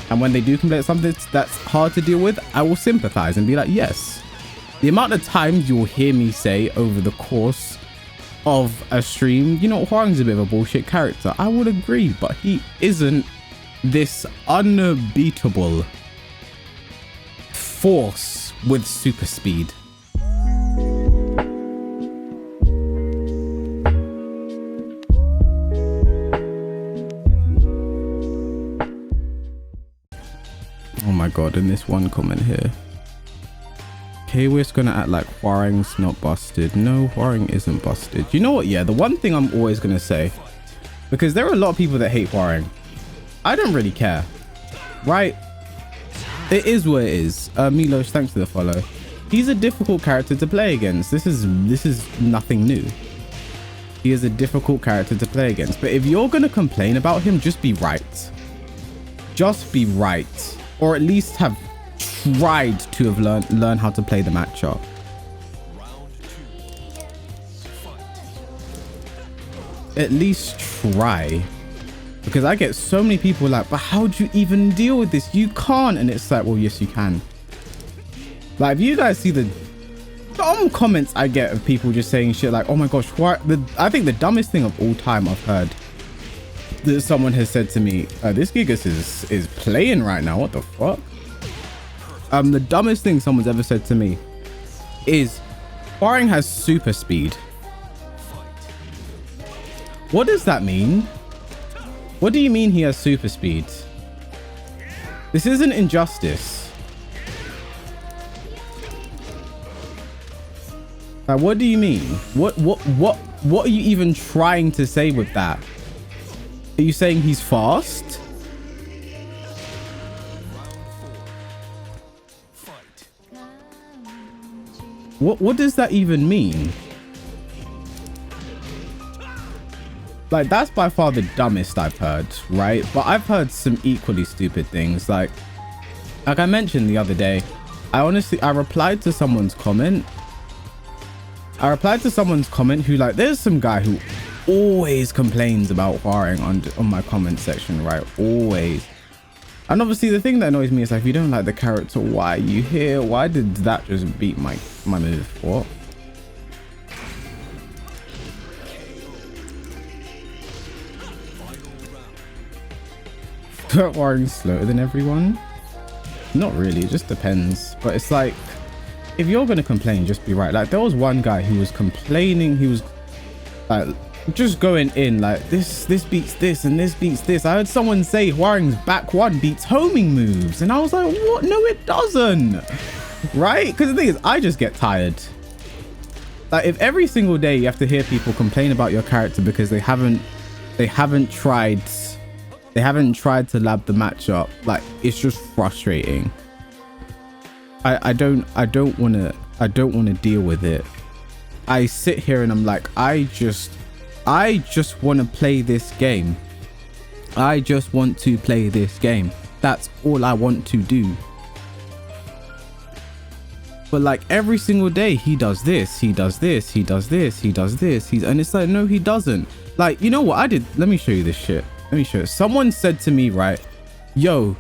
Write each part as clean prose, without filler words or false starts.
And when they do complain something that's hard to deal with, I will sympathize and be like, yes. The amount of times you'll hear me say over the course of a stream, you know, Hwoarang's a bit of a bullshit character. I would agree, but he isn't this unbeatable force with super speed. Oh my god, in this one comment here. K-Wish gonna act like Hwoarang's not busted. No, Hwoarang isn't busted. You know what? Yeah, the one thing I'm always gonna say, because there are a lot of people that hate Hwoarang. I don't really care, right? It is what it is. Milos, thanks for the follow. He's a difficult character to play against. This is nothing new. He is a difficult character to play against. But if you're gonna complain about him, just be right. Just be right. Or at least have tried to have learned how to play the matchup. At least try. Because I get so many people like, but how do you even deal with this? You can't. And it's like, well, yes, you can. Like, if you guys see the dumb comments I get of people just saying shit like, oh my gosh, I think the dumbest thing of all time I've heard that someone has said to me, this Gigas is playing right now. What the fuck? The dumbest thing someone's ever said to me is Hwoarang has super speed. What does that mean? What do you mean he has super speed? This isn't injustice. What do you mean? What are you even trying to say with that? Are you saying he's fast? What does that even mean? Like, that's by far the dumbest I've heard, right? But I've heard some equally stupid things. Like I mentioned the other day, I replied to someone's comment. Who, like, there's some guy who always complains about Hwoarang on my comment section, right? Always. And obviously the thing that annoys me is like, if you don't like the character, why are you here? Why did that just beat my move? What? Hwoarang's slower than everyone? Not really, it just depends. But it's like, if you're gonna complain, just be right. Like, there was one guy who was complaining, he was like just going in like, this beats this and this beats this. I heard someone say Hwoarang's back one beats homing moves, and I was like, what? No, it doesn't. Right? Because the thing is, I just get tired. Like, if every single day you have to hear people complain about your character because they haven't tried to lab the matchup, like, it's just frustrating. I don't want to deal with it. I sit here and I'm like, I just want to play this game. I just want to play this game. That's all I want to do. But like, every single day he does this, he does this, he does this, he does this, and it's like, no, he doesn't. Like, you know what I did? Let me show you this shit. Let me show you. Someone said to me, right, yo,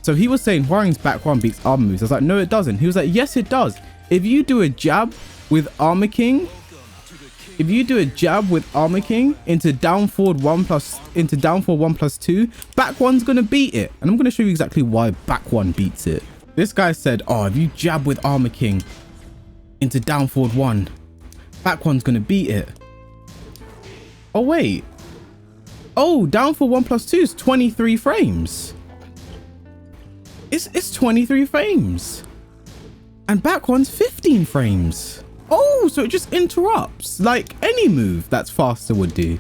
so he was saying Hwoarang's back one beats armor moves. I was like, no, it doesn't. He was like, yes, it does. If you do a jab with Armor King, into down forward 1+2, back one's gonna beat it. And I'm gonna show you exactly why back one beats it. This guy said, oh, if you jab with Armor King into down forward 1, back one's gonna beat it. Oh wait. Oh, down for 1+2 is 23 frames. It's 23 frames. And back one's 15 frames. Oh, so it just interrupts like any move that's faster would do.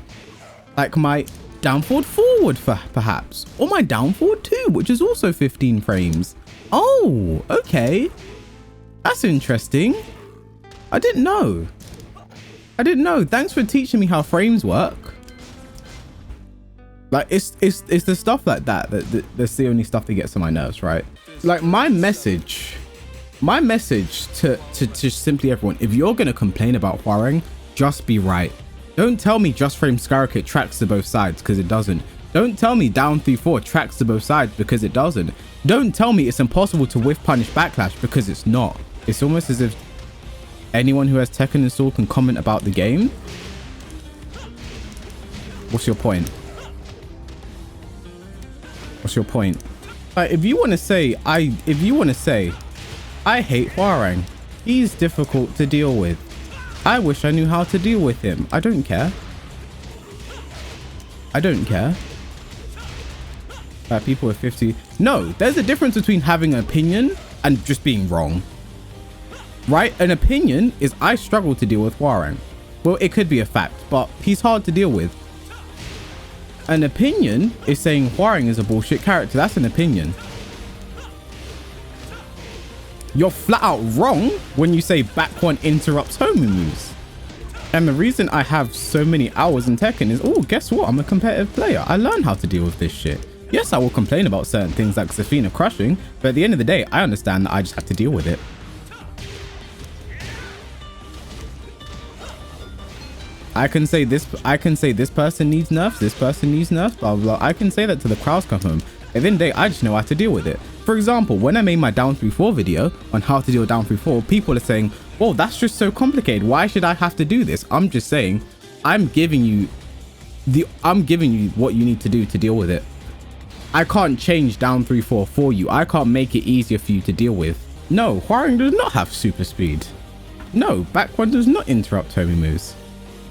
Like my down forward perhaps. Or my down forward 2, which is also 15 frames. Oh, okay. That's interesting. I didn't know. Thanks for teaching me how frames work. Like, it's the stuff like that's the only stuff that gets on my nerves, right? Like, my message to simply everyone, if you're gonna complain about Hwoarang, just be right. Don't tell me just frame skyrocket tracks to both sides, because it doesn't. Don't tell me down 3-4 tracks to both sides, because it doesn't. Don't tell me it's impossible to whiff punish backlash, because it's not. It's almost as if anyone who has Tekken installed can comment about the game. What's your point? What's your point? If you want to say I hate Hwoarang, he's difficult to deal with. I wish I knew how to deal with him. I don't care. I don't care. People with 50. No, there's a difference between having an opinion and just being wrong. Right? An opinion is I struggle to deal with Hwoarang. Well, it could be a fact, but he's hard to deal with. An opinion is saying Hwoarang is a bullshit character. That's an opinion. You're flat out wrong when you say back one interrupts homing moves. And the reason I have so many hours in Tekken is, oh, guess what? I'm a competitive player. I learn how to deal with this shit. Yes, I will complain about certain things like Zafina crushing, but at the end of the day, I understand that I just have to deal with it. I can say this person needs nerfs, this person needs nerfs, blah, blah, blah. I can say that to the crowds come home. At the end of the day, I just know how to deal with it. For example, when I made my down 3-4 video on how to deal down 3-4, people are saying, well, that's just so complicated. Why should I have to do this? I'm just saying, I'm giving you what you need to do to deal with it. I can't change down 3-4 for you. I can't make it easier for you to deal with. No, Hwoarang does not have super speed. No, back one does not interrupt homing moves.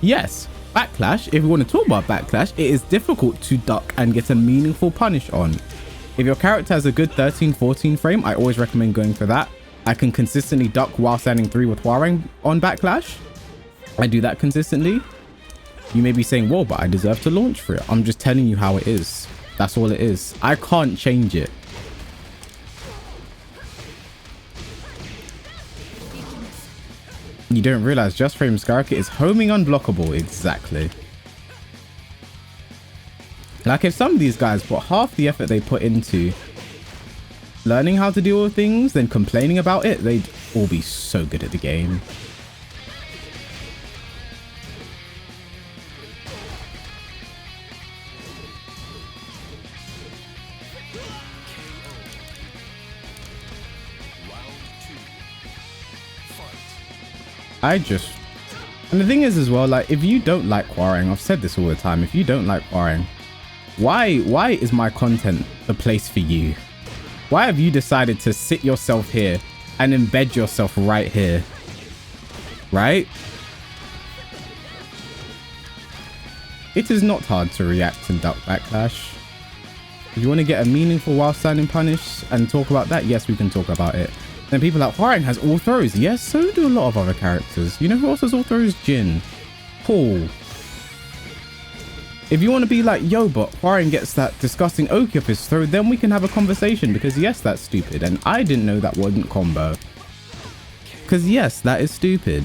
Yes, backlash, if we want to talk about backlash, it is difficult to duck and get a meaningful punish on. If your character has a good 13-14 frame, I always recommend going for that. I can consistently duck while standing 3 with Hwoarang on backlash. I do that consistently. You may be saying, well, but I deserve to launch for it. I'm just telling you how it is. That's all it is. I can't change it. You don't realize Just Frame Skyrocket is homing unblockable. Exactly. Like, if some of these guys put half the effort they put into learning how to deal with things, then complaining about it, they'd all be so good at the game. And the thing is as well, like, if you don't like Hwoarang, I've said this all the time, if you don't like Hwoarang, why is my content the place for you? Why have you decided to sit yourself here and embed yourself right here? Right? It is not hard to react and duck backlash. If you want to get a meaningful while standing punish and talk about that, yes, we can talk about it. Then people like, Hwoarang has all throws. Yes, so do a lot of other characters. You know who else has all throws? Jin. Paul. If you want to be like, yo, but Hwoarang gets that disgusting Oki off his throw, then we can have a conversation, because yes, that's stupid. And I didn't know that wasn't combo. Because yes, that is stupid.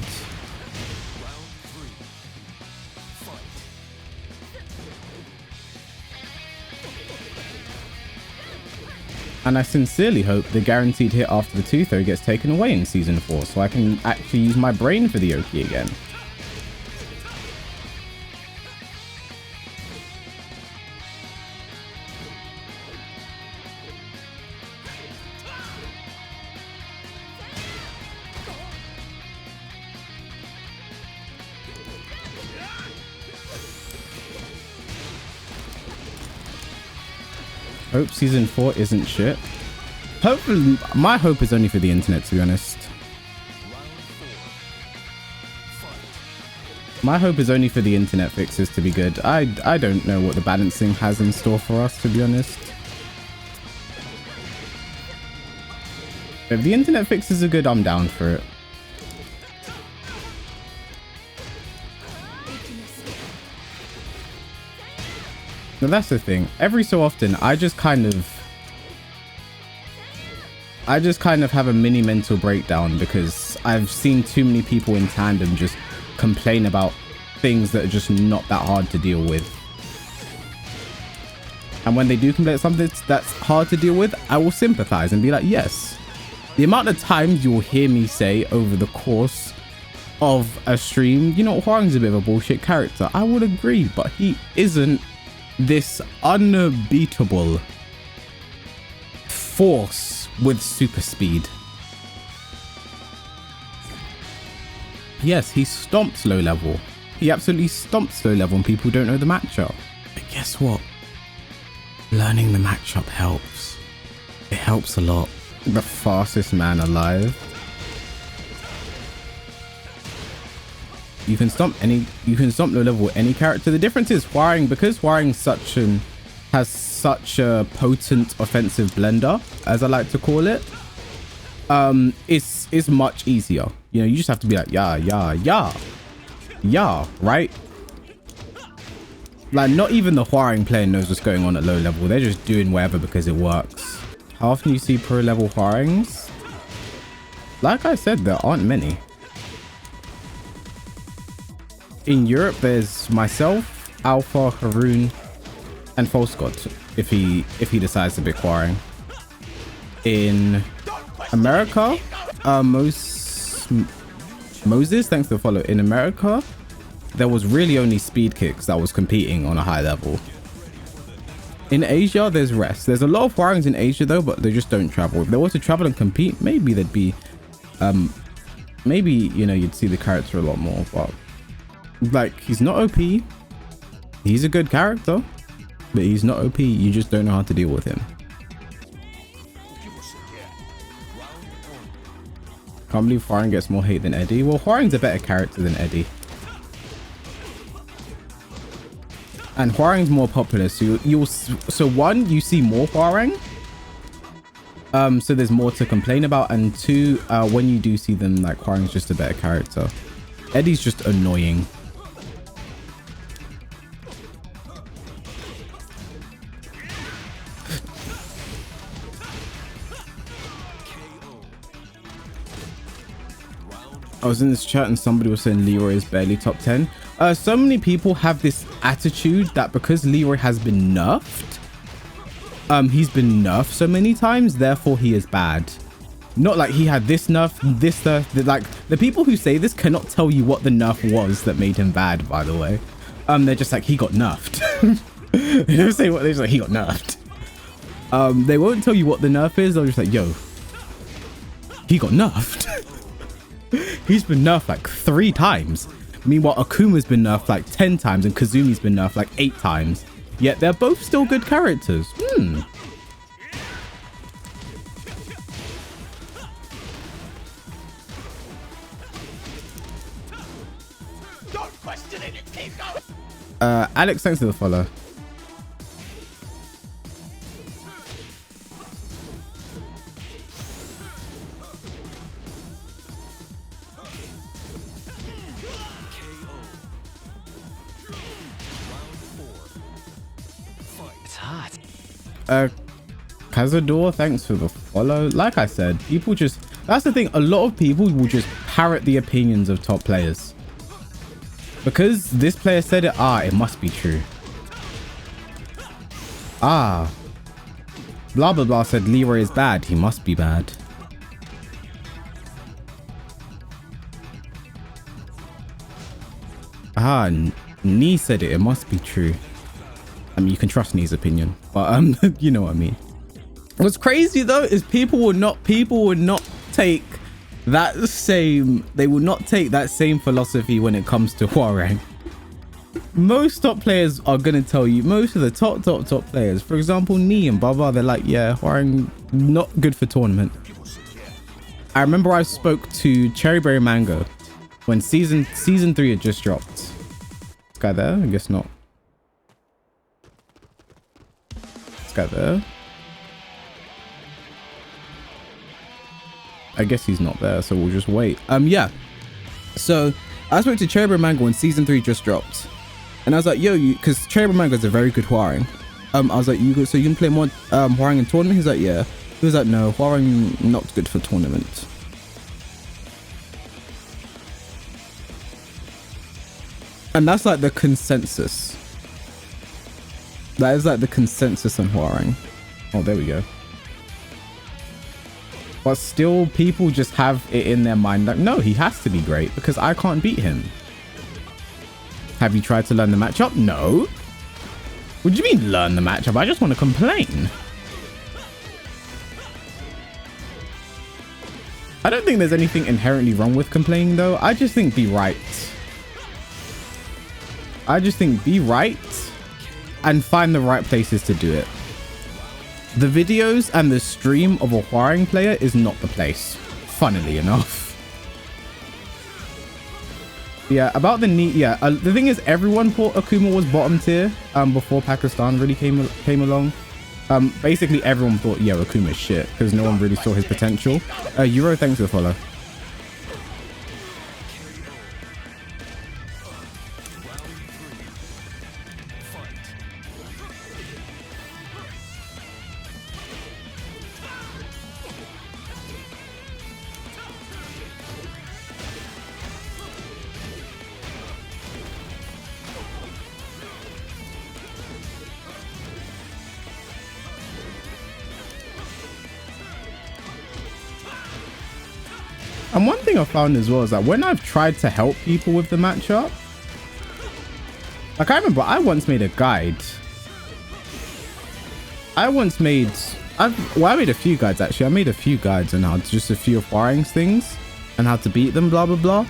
And I sincerely hope the guaranteed hit after the 2-throw gets taken away in Season 4, so I can actually use my brain for the Oki again. Hope Season 4 isn't shit. Hopefully, my hope is only for the internet, to be honest. My hope is only for the internet fixes to be good. I don't know what the balancing has in store for us, to be honest. If the internet fixes are good, I'm down for it. Now that's the thing. Every so often, I just kind of have a mini mental breakdown, because I've seen too many people in tandem just complain about things that are just not that hard to deal with. And when they do complain about something that's hard to deal with, I will sympathize and be like, yes. The amount of times you will hear me say over the course of a stream, you know, Hwoarang's a bit of a bullshit character. I would agree, but he isn't this unbeatable force with super speed. Yes, he stomps low level. He absolutely stomps low level and people don't know the matchup. But guess what? Learning the matchup helps. It helps a lot. The fastest man alive. You can stomp low level with any character. The difference is Hwoarang, because Hwoarang has such a potent offensive blender, as I like to call it. It's much easier. You know, you just have to be like, yeah, right? Like, not even the Hwoarang player knows what's going on at low level. They're just doing whatever because it works. How often you see pro level Hwoarangs? Like I said, there aren't many. In Europe, there's myself, Alpha, Hwoarang, and False God, if he decides to pick Hwoarang. In America, Moses, thanks for the follow. In America, there was really only Speed Kicks that was competing on a high level. In Asia, there's Rest. There's a lot of Hwoarangs in Asia though, but they just don't travel. If they were to travel and compete, maybe they'd be, maybe, you know, you'd see the character a lot more, but like, he's not OP. He's a good character, but he's not OP. You just don't know how to deal with him. Can't believe Hwoarang gets more hate than Eddie. Well, Hwoarang's a better character than Eddie. And Hwoarang's more popular, so you see more Hwoarang. So there's more to complain about, and two, when you do see them, like, Hwoarang's just a better character. Eddie's just annoying. I was in this chat and somebody was saying Leroy is barely top 10. So many people have this attitude that because Leroy has been nerfed, he's been nerfed so many times, therefore he is bad. Not like he had this nerf, this nerf. Like, the people who say this cannot tell you what the nerf was that made him bad, by the way. They're just like, he got nerfed. They don't say what, they're just like, he got nerfed. They won't tell you what the nerf is. They're just like, yo, he got nerfed. He's been nerfed like 3 times. Meanwhile, Akuma's been nerfed like 10 times and Kazumi's been nerfed like 8 times. Yet they're both still good characters. Don't question it, keep going. Alex, thanks for the follow. Cazador, thanks for the follow. Like I said, people just, that's the thing, a lot of people will just parrot the opinions of top players. Because this player said it, it must be true. Blah blah blah said Leroy is bad, he must be bad. Nee said it must be true. I mean, you can trust Nee's opinion, but you know what I mean. What's crazy though is people would not take that same, they will not take that same philosophy when it comes to Hwoarang. Most top players are gonna tell you, most of the top players, for example, Nee and Baba, they're like, yeah, Hwoarang not good for tournament. I remember I spoke to Cherryberry Mango when season 3 had just dropped. This guy there? I guess not. This guy there? I guess he's not there, so we'll just wait. Yeah. So I spoke to Cherryberry Mango when season 3 just dropped, and I was like, yo, because Cherryberry Mango is a very good Hwoarang. I was like, so you can play more Hwoarang in tournament? He's like, yeah. He was like, no, Hwoarang not good for tournament. And that's like the consensus. That is like the consensus on Hwoarang. Oh, there we go. But still, people just have it in their mind like, no, he has to be great because I can't beat him. Have you tried to learn the matchup? No. What do you mean learn the matchup? I just want to complain. I don't think there's anything inherently wrong with complaining though. I just think be right. I just think be right and find the right places to do it. The videos and the stream of a Hwoarang player is not the place, funnily enough. Yeah, about the knee. Yeah, the thing is, everyone thought Akuma was bottom tier before Pakistan really came along. Basically, everyone thought, yeah, Akuma's shit because no one really saw his potential. Euro, thanks for the follow. And one thing I found as well is that when I've tried to help people with the matchup, like I remember I once made a guide. I made a few guides actually. I made a few guides on how to, just a few of Hwoarang's things and how to beat them, blah blah blah.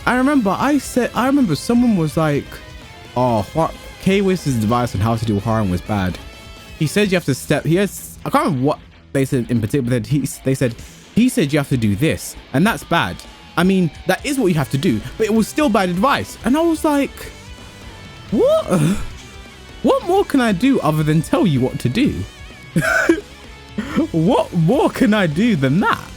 I remember someone was like, oh, K-Wiz's advice on how to do Hwoarang was bad. He said you have to step, I can't remember what they said in particular, but he said you have to do this, and that's bad. I mean, that is what you have to do, but it was still bad advice. And I was like, what? What more can I do other than tell you what to do? What more can I do than that?